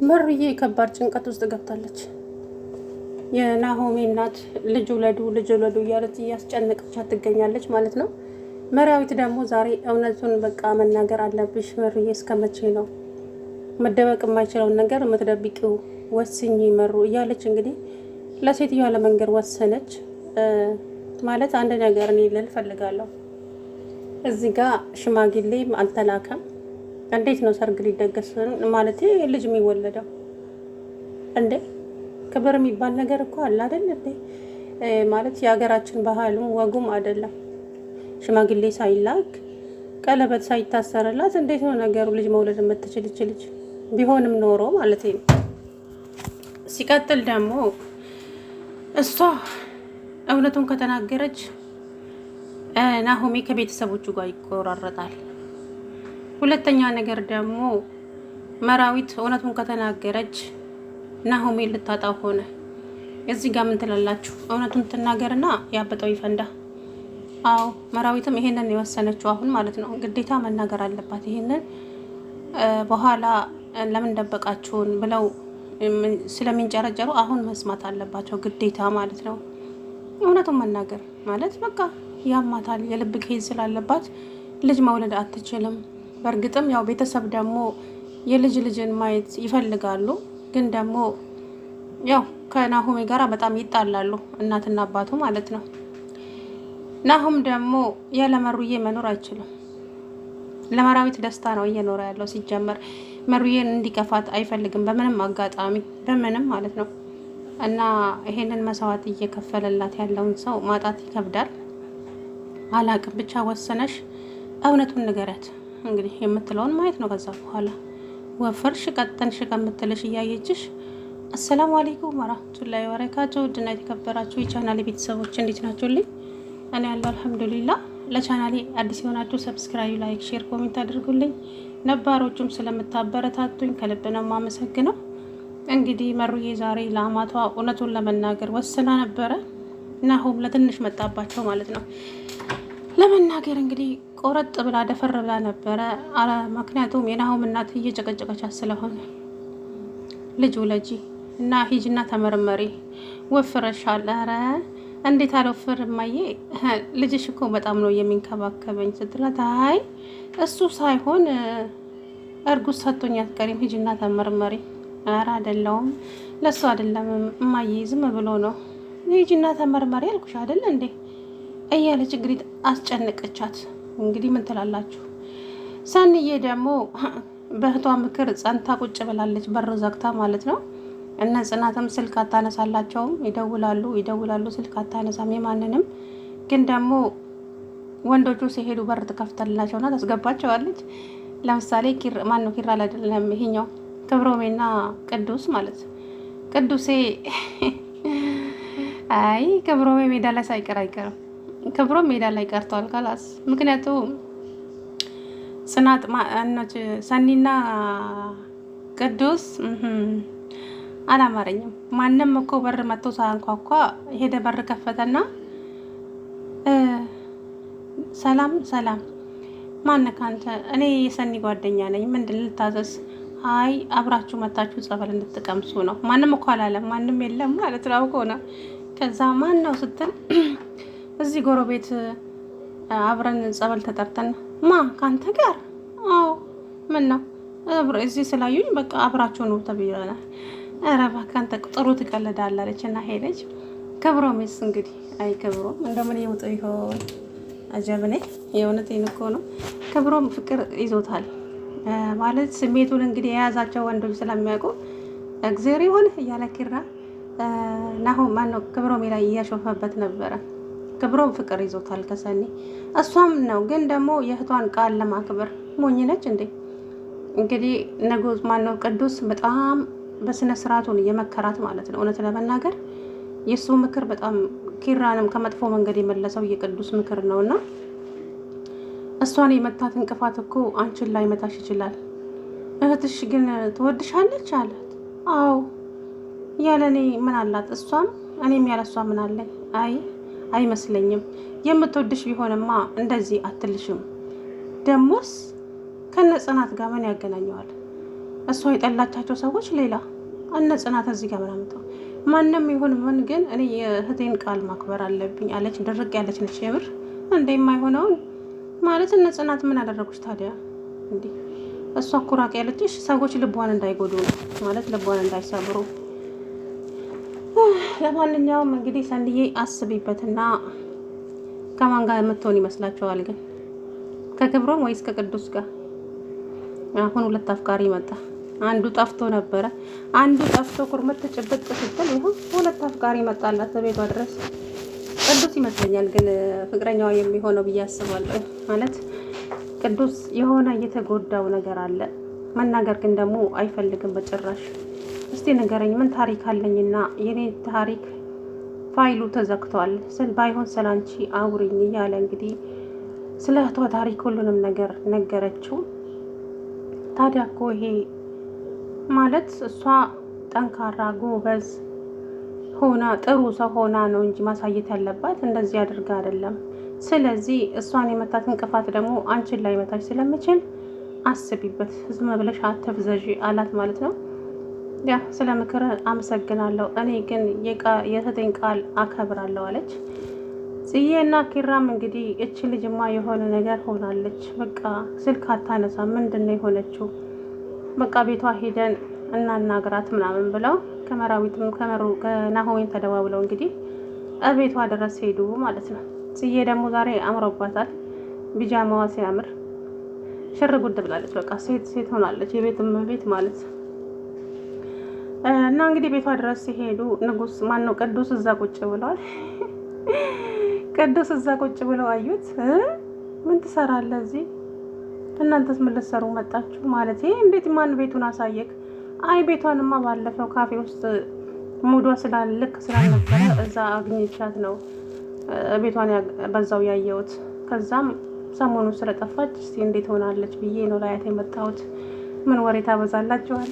መሩዬ ከባድ ጭንቀት ውስጥ ገብታለች። የናሆሜ እናት ልጅ ውለዱ እያለች እያስጨነቀቻት ትገኛለች ማለት ነው። መራዊት ደግሞ ዛሬ እውነቱን በቃ መናገር አለብሽ መሩዬ፣ እስከመቼ ነው መደበቅ የማይችለውን ነገር የምትደብቂው? ወስኝ መሩ እያለች እንግዲህ ለሴትዮዋ ለመንገር ወሰነች። ማለት አንድ ነገር እኔ ልል ፈልጋለሁ። እዚህ ጋር ሽማግሌም አልተላከም። እንዴት ነው ሰርግ ሊደገስ ማለት ልጅ የሚወለደው እንዴ? ክብር የሚባል ነገር እኮ አለ አይደል እንዴ? ማለት የሀገራችን ባህሉም ወጉም አይደለም። ሽማግሌ ሳይላክ ቀለበት ሳይታሰርላት እንዴት ነው ነገሩ? ልጅ መውለድ የምትችል ልጅ ቢሆንም ኖሮ ማለት ነው። ሲቀጥል ደግሞ እሷ እውነቱን ከተናገረች ናሆሜ ከቤተሰቦቹ ጋር ይቆራረጣል። ሁለተኛ ነገር ደግሞ መራዊት እውነቱን ከተናገረች ናሆሜ ልታጣው ሆነ። እዚህ ጋር ምን ትላላችሁ? እውነቱን ትናገርና ያበጠው ይፈንዳ። አዎ መራዊትም ይሄንን የወሰነችው አሁን ማለት ነው። ግዴታ መናገር አለባት። ይሄንን በኋላ ለምን ደበቃችሁን ብለው ስለሚንጨረጨሩ አሁን መስማት አለባቸው ግዴታ ማለት ነው። እውነቱን መናገር ማለት በቃ ያማታል። የልብ ኬዝ ስላለባት ልጅ መውለድ አትችልም። በእርግጥም ያው ቤተሰብ ደግሞ ልጅን ማየት ይፈልጋሉ። ግን ደግሞ ያው ከናሆሜ ጋራ በጣም ይጣላሉ፣ እናትና አባቱ ማለት ነው። ናሆም ደግሞ ያለ መሩዬ መኖር አይችልም። ለመራዊት ደስታ ነው እየኖረ ያለው። ሲጀመር መሩዬን እንዲከፋት አይፈልግም በምንም አጋጣሚ፣ በምንም ማለት ነው። እና ይሄንን መስዋዕት እየከፈለላት ያለውን ሰው ማጣት ይከብዳል። አላቅም ብቻ ወሰነሽ እውነቱን ንገሪያት። እንግዲህ የምትለውን ማየት ነው። ከዛ በኋላ ወፈርሽ ቀጠንሽ ከምትልሽ እያየችሽ። አሰላሙ አለይኩም ወራህመቱላሂ ወበረካቱ። ውድና የተከበራችሁ የቻናሌ ቤተሰቦች እንዴት ናችሁልኝ? እኔ ያለው አልሐምዱሊላህ። ለቻናሌ አዲስ የሆናችሁ ሰብስክራይብ፣ ላይክ፣ ሼር፣ ኮሜንት አድርጉልኝ። ነባሮቹም ስለምታበረታቱኝ ከልብ ነው የማመሰግነው። እንግዲህ መሩዬ ዛሬ ለአማቷ እውነቱን ለመናገር ወስና ነበረ። ናሆም ለትንሽ መጣባቸው ማለት ነው። ለመናገር እንግዲህ ቆረጥ ብላ ደፈር ብላ ነበረ። ምክንያቱም የናሆም እናት እየጨቀጨቀቻት ስለሆነ ልጅ ውለጂ እና ሂጂና ተመርመሪ፣ ወፍረሻል። ኧረ እንዴት አልወፍር እማዬ፣ ልጅሽ እኮ በጣም ነው የሚንከባከበኝ ስትላት፣ አይ እሱ ሳይሆን እርጉዝ ሰጥቶኝ አትቀሪም፣ ሂጂና ተመርመሪ። ኧረ አይደለውም ለሱ አይደለም እማዬ፣ ዝም ብሎ ነው። ሂጂና ተመርመሪ አልኩሽ አይደል እንዴ እያለች እንግዲህ አስጨነቀቻት። እንግዲህ ምን ትላላችሁ? ሰንዬ ደግሞ በእህቷ ምክር ጸንታ ቁጭ ብላለች፣ በር ዘግታ ማለት ነው። እነ ጽናትም ስልክ አታነሳላቸውም። ይደውላሉ፣ ስልክ አታነሳም የማንንም። ግን ደግሞ ወንዶቹ ሲሄዱ በር ትከፍተላቸውና ታስገባቸዋለች። ለምሳሌ ማነው ኪራ አይደለም ይሄኛው ክብሮሜና ቅዱስ ማለት ቅዱሴ አይ ክብሮሜ ሜዳ ላይ ሳይቀር አይቀርም። ክብሮም ሜዳ ላይ ቀርቷል ካላስ። ምክንያቱም ጽናት ማነች ሰኒና ቅዱስ አላማረኝም። ማንም እኮ በር መጥቶ ሳንኳኳ ሄደ በር ከፈተና ሰላም ማነህ አንተ? እኔ የሰኒ ጓደኛ ነኝ፣ ምንድን ልታዘዝ? አይ አብራችሁ መታችሁ ጸበል እንድትቀምሱ ነው። ማንም እኮ አላለም፣ ማንም የለም ማለት ነው። አውቆ ነው። ከዛ ማን ነው ስትል እዚህ ጎረቤት አብረን ጸበል ተጠርተን ማ ካንተ ጋር? አዎ ምን ነው እዚህ ስላዩኝ በቃ አብራችሁ ነው ተብያለሁ። ኧረ እባክህ አንተ ጥሩ ትቀልዳለህ አለች እና ሄደች። ክብሮምስ እንግዲህ አይ ክብሮም እንደምን ይውጥ ይሆን አጀብኔ። የእውነቴን እኮ ነው። ክብሮም ፍቅር ይዞታል ማለት ስሜቱን እንግዲህ የያዛቸው ወንዶች ስለሚያውቁ እግዚአብሔር ይሆን እያለ ኪራ ናሆም ማነው ክብሮም ላይ እያሾፈበት ነበረ። ክብሮም ፍቅር ይዞታል ከሰኒ። እሷም ነው ግን ደግሞ የእህቷን ቃል ለማክበር ሞኝ ነች እንዴ። እንግዲህ ንጉስ ማነው ቅዱስ በጣም በስነ ስርዓቱን እየመከራት ማለት ነው። እውነት ለመናገር የሱ ምክር በጣም ኪራንም ከመጥፎ መንገድ የመለሰው የቅዱስ ምክር ነውና እሷን የመታት እንቅፋት እኮ አንቺን ላይ መታሽ ይችላል። እህትሽ ግን ትወድሻለች አላት። አዎ ያለኔ ምን አላት? እሷም እኔም ያለሷ ምን አለኝ? አይ አይመስለኝም። የምትወድሽ ቢሆንማ እንደዚህ አትልሽም። ደሞስ ከነ ጽናት ጋር ምን ያገናኘዋል? እሷ የጠላቻቸው ሰዎች ሌላ እነ ጽናት እዚህ ጋር ምናምጠው ማንም ይሁን ምን ግን እኔ የእህቴን ቃል ማክበር አለብኝ አለች። ድርቅ ያለች ነች የምር እንደ የማይሆነውን ማለት እነ ጽናት ምን አደረጉች ታዲያ? እንዴ እሷ ኩራቅ ያለችሽ ሰዎች ልቧን እንዳይጎዱ ነው ማለት ልቧን እንዳይሰብሩ። ለማንኛውም እንግዲህ ሰንድዬ አስቢበትና ከማን ጋር የምትሆን ይመስላችኋል? ግን ከክብሮም ወይስ ከቅዱስ ጋር? አሁን ሁለት አፍቃሪ መጣ። አንዱ ጠፍቶ ነበረ። አንዱ ጠፍቶ ኩርምት ጭብጥ ስትል ይሁን ሁለት አፍቃሪ መጣላት ቤቷ ድረስ። ቅዱስ ይመስለኛል ግን ፍቅረኛዋ የሚሆነው ብዬ አስባለሁ። ማለት ቅዱስ የሆነ እየተጎዳው ነገር አለ። መናገር ግን ደግሞ አይፈልግም በጭራሽ። እስቲ ንገረኝ ምን ታሪክ አለኝና የኔ ታሪክ ፋይሉ ተዘግቷል ስል ባይሆን ስላንቺ አውሪኝ እያለ እንግዲህ ስለ እህቷ ታሪክ ሁሉንም ነገር ነገረችው። ታዲያ እኮ ይሄ ማለት እሷ ጠንካራ ጎበዝ ሆና ጥሩ ሰው ሆና ነው እንጂ ማሳየት ያለባት እንደዚህ አድርጋ አይደለም። ስለዚህ እሷን የመታት እንቅፋት ደግሞ አንቺን ላይ መታች ስለምችል አስቢበት፣ ዝም ብለሽ አትፍዘዢ አላት ማለት ነው። ያ ስለ ምክር አመሰግናለሁ፣ እኔ ግን የእህቴን ቃል አከብራለሁ አለች። ጽዬና ኪራም እንግዲህ እቺ ልጅማ የሆነ ነገር ሆናለች፣ በቃ ስልክ አታነሳ፣ ምንድነው የሆነችው? በቃ ቤቷ ሄደን እናናግራት ምናምን ብለው ከመራዊትም ከናሆሜም ተደዋውለው እንግዲህ ቤቷ ድረስ ሄዱ ማለት ነው። ጽዬ ደግሞ ዛሬ አምሮባታል፣ ቢጃማዋ ሲያምር ሽር ጉድ ብላለች። በቃ ሴት ሆናለች፣ የቤት እመቤት ማለት እና እንግዲህ ቤቷ ድረስ ሲሄዱ ንጉስ ማን ነው ቅዱስ እዛ ቁጭ ብለዋል። ቅዱስ እዛ ቁጭ ብለው አዩት። ምን ትሰራለህ እዚህ? እናንተስ ምን ልትሰሩ መጣችሁ? ማለት እንዴት ማን ቤቱን አሳየክ? አይ ቤቷንማ ባለፈው ካፌ ውስጥ ሙዷ ስላልክ ስላልነበረ እዛ አግኝቻት ነው ቤቷን በዛው ያየሁት። ከዛም ሰሞኑን ስለጠፋች እስቲ እንዴት ሆናለች ብዬ ነው ላያት የመጣሁት። ምን ወሬ ታበዛላችኋል?